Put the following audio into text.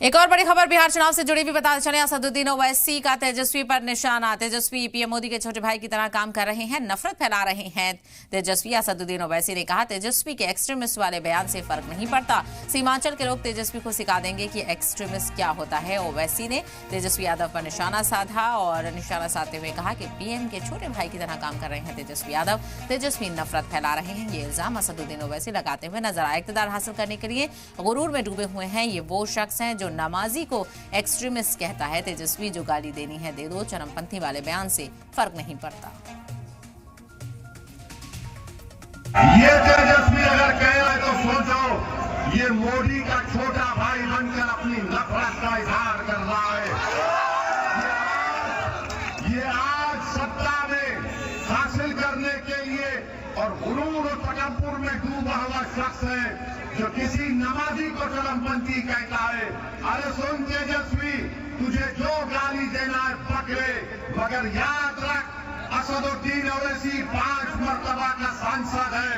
एक और बड़ी खबर बिहार चुनाव से जुड़ी हुई बताते चले। असदुद्दीन ओवैसी का तेजस्वी पर निशाना। तेजस्वी पीएम मोदी के छोटे भाई की तरह काम कर रहे हैं, नफरत फैला रहे हैं तेजस्वी। असदुद्दीन ओवैसी ने कहा, तेजस्वी के एक्सट्रीमिस्ट वाले बयान से फर्क नहीं पड़ता। सीमांचल के लोग तेजस्वी को सिखा देंगे कि एक्सट्रीमिस्ट क्या होता है। ओवैसी ने तेजस्वी यादव पर निशाना साधा और निशाना साधते हुए कहा कि पीएम के छोटे भाई की तरह काम कर रहे हैं तेजस्वी यादव। तेजस्वी नफरत फैला रहे हैं, ये इल्जाम असदुद्दीन ओवैसी लगाते हुए नजर आए। इक़्तिदार हासिल करने के लिए गुरूर में डूबे हुए हैं ये वो शख्स हैं जो नमाजी को एक्सट्रीमिस्ट कहता है। तेजस्वी जो गाली देनी है दे दो, चरमपंथी वाले बयान से फर्क नहीं पड़ता। ये तेजस्वी अगर कह रहा है तो सोचो, ये मोदी का छोटा भाई बनकर अपनी नफरत का इजहार कर रहा है। ये आज सत्ता में हासिल करने के लिए और गुरूर और तकब्बुर में डूबा हुआ शख्स है जो किसी नमाजी को चरमपंथी कहता है। अरे सुन तेजस्वी, तुझे जो गाली देना है पकड़े, मगर याद रख असदुद्दीन ओवैसी 5 मरतबा का सांसद है।